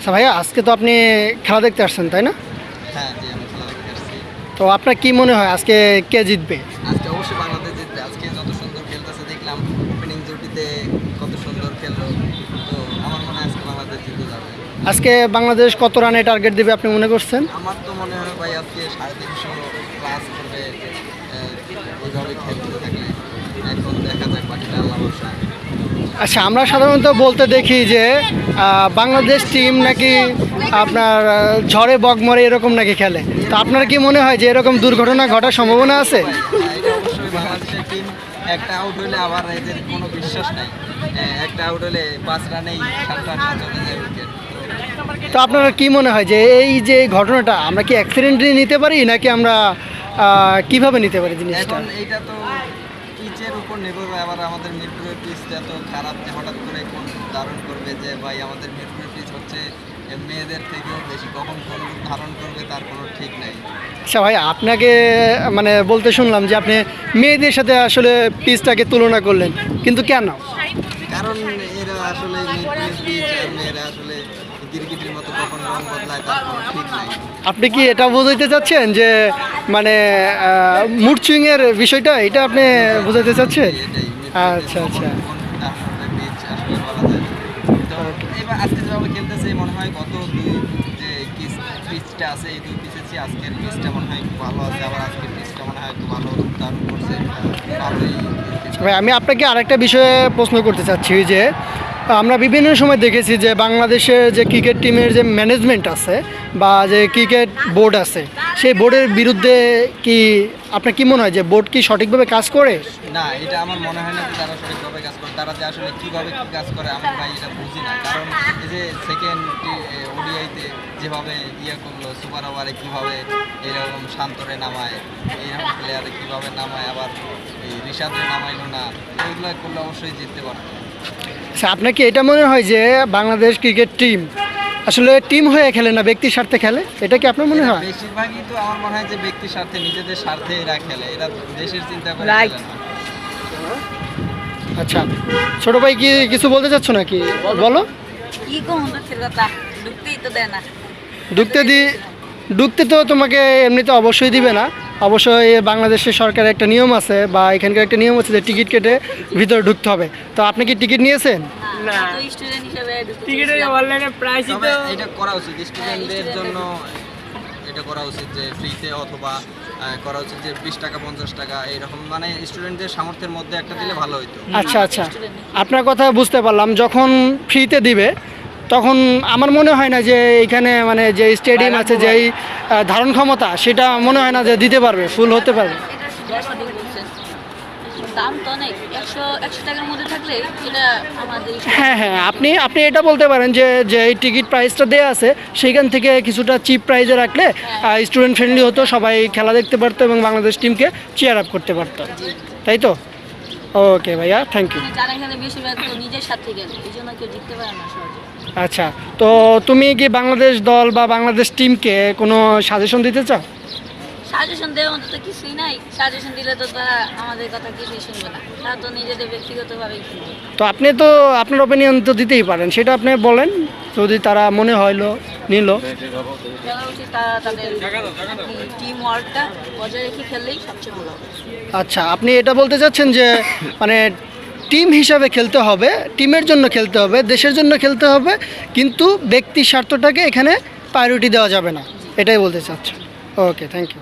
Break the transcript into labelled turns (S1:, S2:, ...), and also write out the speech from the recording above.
S1: আচ্ছা ভাইয়া, আজকে তো আপনি খেলা দেখতে আসছেন তাই না?
S2: হ্যাঁ জি, আমি খেলা দেখতে আসছি।
S1: তো আপনার কি মনে হয় আজকে কে জিতবে?
S2: আজকে অবশ্যই বাংলাদেশ জিতবে। আজকে যত সুন্দর খেলতেছে দেখলাম, ওপেনিং জুটিতে কত সুন্দর খেললো। তো আমার মনে হয় আজকে বাংলাদেশ জিতে যাবে।
S1: আজকে বাংলাদেশ কত রানে টার্গেট দেবে আপনি মনে করছেন?
S2: আমার তো মনে হয় ভাই আজকে 350 প্লাস করবে, এইভাবে খেলতে থাকলে। এখন দেখা যাক, বাকিটা আল্লাহ ভরসা।
S1: আচ্ছা, আমরা সাধারণত বলতে দেখি যে বাংলাদেশ টিম নাকি আপনার ঝড়ে বগমরে এরকম নাকি খেলে। তো আপনার কি মনে হয় যে এরকম দুর্ঘটনা ঘটার সম্ভাবনা আছে?
S2: এটা অবশ্যই বাংলাদেশের টিম একটা আউট হলে আবার এদের কোনো বিশ্বাস নাই। একটা আউট হলে 5 রানেই 7 রান চলে যায় উইকেট।
S1: তো আপনার কি মনে হয় যে এই যে ঘটনাটা আমরা কি অ্যাক্সিডেন্টলি নিতে পারি নাকি আমরা কিভাবে নিতে পারি জিনিসটা?
S2: এখন এইটা তো পিচের উপর নির্ভর করে। আবার আমাদের মিরপুরের পিচটা তো খারাপ, যে হঠাৎ করে কোন ধারণ করবে যে ভাই আমাদের মিরপুরের পিচ হচ্ছে মেয়েদের থেকেও বেশি, কখন কোন রূপ ধারণ করবে তার কোনো ঠিক নাই।
S1: আচ্ছা ভাই, আপনাকে মানে বলতে শুনলাম যে আপনি মেয়েদের সাথে আসলে পিচটাকে তুলনা করলেন, কিন্তু কেন?
S2: কারণ এরা আসলে মিরপুরের পিচ আর মেয়েরা আসলে গিরগিটির মতো কখন রং বদলায় তার কোনো ঠিক নাই।
S1: আপনি কি এটা বোঝাইতে চাচ্ছেন যে মানে মুড সুইংয়ের বিষয়টা এটা আপনি বোঝাইতে চাচ্ছেন?
S2: এটাই
S1: আচ্ছা আচ্ছা।
S2: পিচ আসলে বলা যায় না। তো এবার আজকে যেভাবে খেলতেছে মনে হয় গত দুই যে পিচটা আছে, এই দুই পিচের চেয়ে আজকের পিচটা মনে হয় একটু ভালো আছে। আবার আজকের পিচটা মনে হয় একটু ভালো ধারণ করছে, ভালোই।
S1: ভাই, আমি আপনাকে আরেকটা বিষয়ে প্রশ্ন করতে চাচ্ছি যে আমরা বিভিন্ন সময় দেখেছি যে বাংলাদেশের যে ক্রিকেট টিমের যে ম্যানেজমেন্ট আছে বা যে ক্রিকেট বোর্ড আছে, সেই বোর্ডের বিরুদ্ধে কি আপনার কি মনে হয় যে বোর্ড কি সঠিকভাবে কাজ করে?
S2: না, এটা আমার মনে হয় না যে তারা সঠিকভাবে কাজ করে। তারা যে আসলে কীভাবে কী কাজ করে আমি ভাই এটা বুঝি না। কারণ এই যে সেকেন্ড ওডিআইতে যেভাবে করলো, সুপার ওভারে কীভাবে এরকম শান্তরে নামায়, এইরকম প্লেয়ারে কীভাবে নামায়, আবার এই রিশাদরে নামাইলো না, এইগুলো করলে অবশ্যই জিততে পারতো।
S1: আচ্ছা, আপনার কি এটা মনে হয় যে বাংলাদেশ ক্রিকেট টিম আসলে টিম হয়ে খেলে না, ব্যক্তির স্বার্থে খেলে? এটা কি আপনার মনে হয়?
S2: বেশিরভাগই তো আমার মনে হয় যে ব্যক্তির স্বার্থে, নিজেদের স্বার্থে এরা খেলে। এরা দেশের চিন্তা করে খেলে না।
S1: আচ্ছা, ছোট ভাই কি কিছু বলতে চাচ্ছ নাকি? বলো।
S3: কি কম কথা ঢুকতেই তো দেয় না।
S1: ঢুকতে তো তোমাকে এমনিতে অবশ্যই দিবে না। অবশ্যই বাংলাদেশের সরকারের একটা নিয়ম আছে বা এখানকার একটা নিয়ম আছে যে টিকিট কেটে ভিতরে ঢুকতে হবে। তো আপনি কি টিকিট নিয়েছেন?
S3: না, তো স্টুডেন্ট হিসেবে
S4: টিকিটের অনলাইনে প্রাইস
S2: তবে এটা করা উচিত স্টুডেন্টদের জন্য। এটা করা উচিত যে ফ্রিতে, অথবা করা উচিত যে 20 টাকা 50 টাকা এইরকম, মানে স্টুডেন্টদের সামর্থ্যের মধ্যে একটা দিলে ভালো হতো।
S1: আচ্ছা আচ্ছা, আপনার কথা বুঝতে পারলাম। যখন ফ্রিতে দিবে তখন আমার মনে হয় না যে এখানে মানে যে স্টেডিয়াম আছে, যেই ধারণ ক্ষমতা, সেটা মনে হয় না যে দিতে পারবে, ফুল হতে পারবে।
S3: এটা সঠিক বলছেন। দাম তো অনেক, 100 টাকার মধ্যে থাকলে এটা আমাদের
S1: হ্যাঁ হ্যাঁ, আপনি আপনি এটা বলতে পারেন যে যে এই টিকিট প্রাইসটা দেওয়া আছে সেইখান থেকে কিছুটা চিপ প্রাইসে রাখলে স্টুডেন্ট ফ্রেন্ডলি হতো, সবাই খেলা দেখতে পারতো এবং বাংলাদেশ টিমকে চিয়ার আপ করতে পারতো, তাই তো? ওকে ভাইয়া, থ্যাংক ইউ।
S3: যারা এখানে বেশিরভাগ তো নিজের সাথে গেলে এই জন্য কেউ জিততে পারে না সহজে।
S1: আচ্ছা, তো তুমি কি বাংলাদেশ দল বা বাংলাদেশ টিমকে কোনো সাজেশন দিতে চাও?
S3: সাজেশন দেওয়ার মতো তো কিছুই নাই। সাজেশন দিলে তো তারা আমাদের কথা কিছুই শুনবে না, তারা তো নিজেদের ব্যক্তিগতভাবেই শুনবে।
S1: তো আপনি তো আপনার ওপিনিয়ন তো দিতেই পারেন, সেটা আপনি বলেন। যদি তারা মনে হইলো নিল,
S3: জানা উচিত তারা তাদের টিম ওয়ার্কটা বজায় রেখে খেললেই সবচেয়ে ভালো হবে।
S1: আচ্ছা, আপনি এটা বলতে চাচ্ছেন যে মানে টিম হিসাবে খেলতে হবে, টিমের জন্য খেলতে হবে, দেশের জন্য খেলতে হবে, কিন্তু ব্যক্তির স্বার্থটাকে এখানে প্রায়োরিটি দেওয়া যাবে না, এটাই বলতে চাচ্ছেন। ওকে, থ্যাংক ইউ।